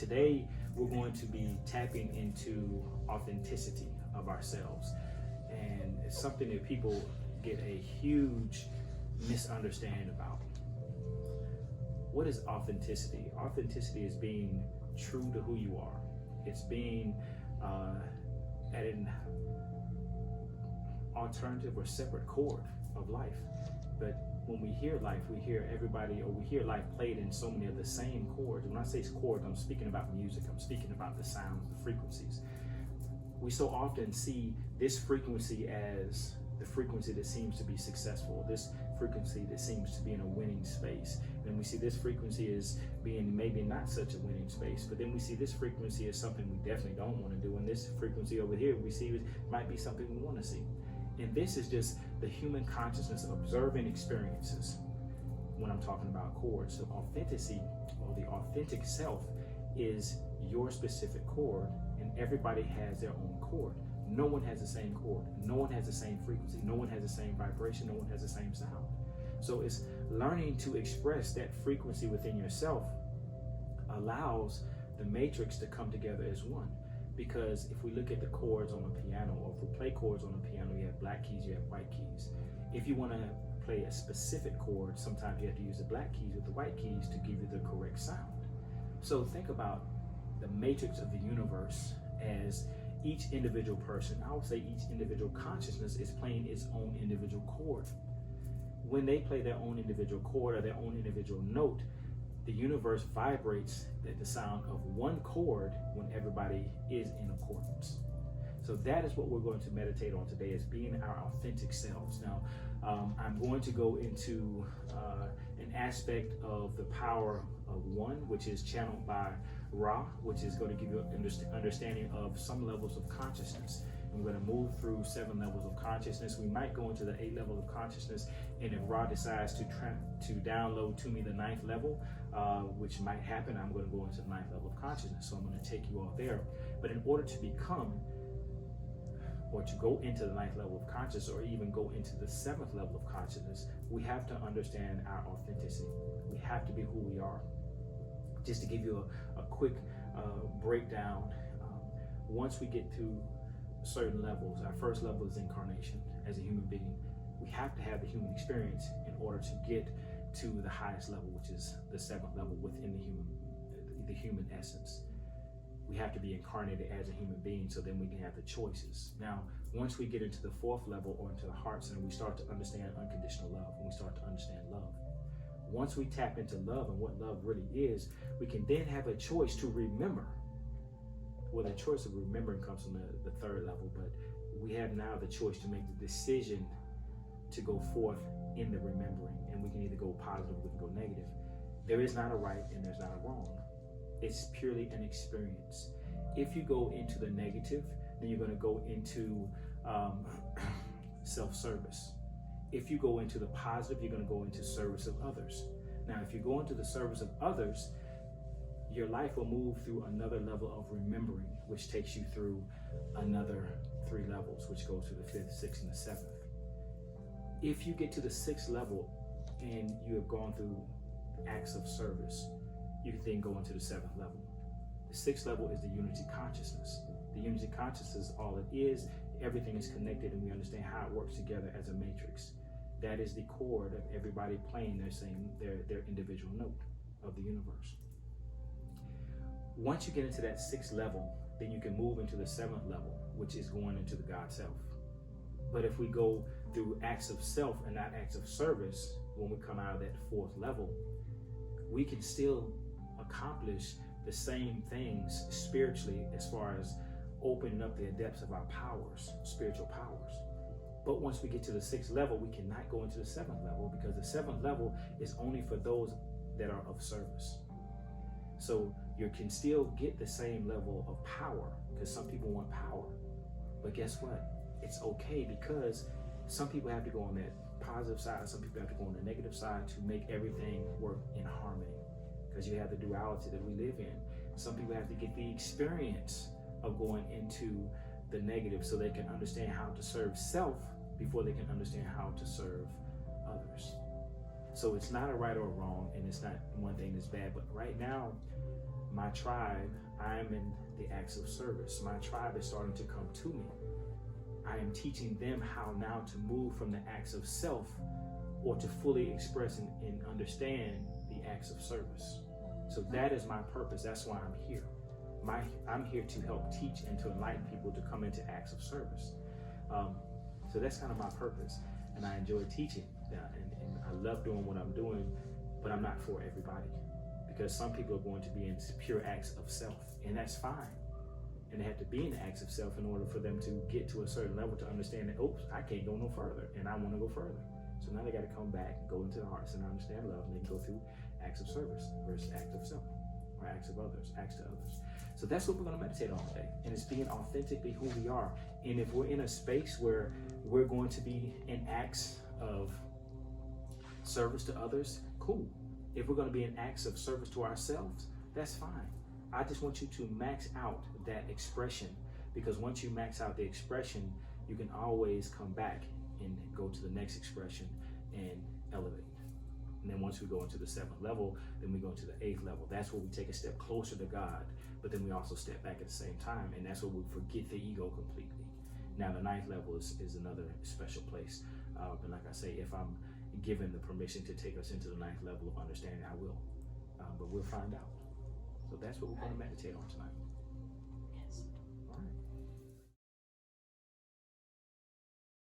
Today, we're going to be tapping into authenticity of ourselves. And it's something that people get a huge misunderstanding about. What is authenticity? Authenticity is being true to who you are. It's being at an alternative or separate chord of life. But when we hear life, we hear everybody, or we hear life played in so many of the same chords. When I say chords, I'm speaking about music. I'm speaking about the sounds, the frequencies. We so often see this frequency as the frequency that seems to be successful, this frequency that seems to be in a winning space. And we see this frequency as being maybe not such a winning space, but then we see this frequency as something we definitely don't want to do. And this frequency over here, we see it might be something we want to see. And this is just the human consciousness observing experiences when I'm talking about chords. So authenticity, or the authentic self, is your specific chord, and everybody has their own chord. No one has the same chord. No one has the same frequency. No one has the same vibration. No one has the same sound. So it's learning to express that frequency within yourself allows the matrix to come together as one. Because if we look at the chords on a piano, or if we play chords on a piano, you have black keys, you have white keys. If you want to play a specific chord, sometimes you have to use the black keys with the white keys to give you the correct sound. So think about the matrix of the universe as each individual person, I would say each individual consciousness, is playing its own individual chord. When they play their own individual chord or their own individual note, the universe vibrates at the sound of one chord when everybody is in accordance. So that is what we're going to meditate on today, is being our authentic selves. Now, I'm going to go into an aspect of the power of one, which is channeled by Ra, which is going to give you an understanding of some levels of consciousness. And we're going to move through 7 levels of consciousness. We might go into the 8th level of consciousness, and if Ra decides to download to me the 9th level, which might happen, I'm going to go into the 9th level of consciousness. So I'm going to take you all there. But in order to become, or to go into the 9th level of consciousness, or even go into the 7th level of consciousness, we have to understand our authenticity. We have to be who we are. Just to give you a quick breakdown, once we get to certain levels, our first level is incarnation. As a human being, we have to have the human experience in order to get to the highest level, which is the 7th level within the human essence. We have to be incarnated as a human being, so then we can have the choices. Now, once we get into the 4th level, or into the heart center, we start to understand unconditional love, and we start to understand love. Once we tap into love and what love really is, we can then have a choice to remember. Well, the choice of remembering comes from the 3rd level, but we have now the choice to make the decision to go forth in the remembering, and we can either go positive or we can go negative. There is not a right and there's not a wrong. It's purely an experience. If you go into the negative, then you're going to go into self-service. If you go into the positive, you're going to go into service of others. Now, if you go into the service of others, your life will move through another level of remembering, which takes you through another 3 levels, which goes to the 5th, 6th, and the 7th. If you get to the 6th level and you have gone through acts of service, you can then go into the 7th level. The 6th level is the unity consciousness. The unity consciousness is all it is. Everything is connected, and we understand how it works together as a matrix. That is the chord of everybody playing their individual note of the universe. Once you get into that 6th level, then you can move into the 7th level, which is going into the God self. But if we go through acts of self and not acts of service, when we come out of that 4th level, we can still accomplish the same things spiritually, as far as opening up the depths of our powers, spiritual powers. But once we get to the 6th level, we cannot go into the 7th level, because the 7th level is only for those that are of service. So you can still get the same level of power, because some people want power. But guess what? It's okay, because some people have to go on that positive side, some people have to go on the negative side to make everything work in harmony, because you have the duality that we live in. Some people have to get the experience of going into the negative so they can understand how to serve self before they can understand how to serve others. So it's not a right or a wrong, and it's not one thing that's bad. But right now, My tribe, I'm in the acts of service. My tribe is starting to come to me. I am teaching them how now to move from the acts of self, or to fully express and understand the acts of service. So that is my purpose. That's why I'm here. I'm here to help teach and to enlighten people to come into acts of service. So that's kind of my purpose. And I enjoy teaching. And I love doing what I'm doing, but I'm not for everybody. Because some people are going to be in pure acts of self, and that's fine. And they have to be in the acts of self in order for them to get to a certain level to understand that, oops, I can't go no further, and I want to go further. So now they got to come back and go into the hearts and understand love, and they can go through acts of service versus act of self, or acts of others, acts to others. So that's what we're going to meditate on today, and it's being authentically who we are. And if we're in a space where we're going to be in acts of service to others, cool. If we're going to be in acts of service to ourselves, that's fine. I just want you to max out that expression, because once you max out the expression, you can always come back and go to the next expression and elevate. And then once we go into the 7th level, then we go to the 8th level. That's where we take a step closer to God, but then we also step back at the same time, and that's where we forget the ego completely. Now the 9th level is another special place. And like I say, if I'm given the permission to take us into the 9th level of understanding, I will. But we'll find out. So that's what we're going to meditate on tonight.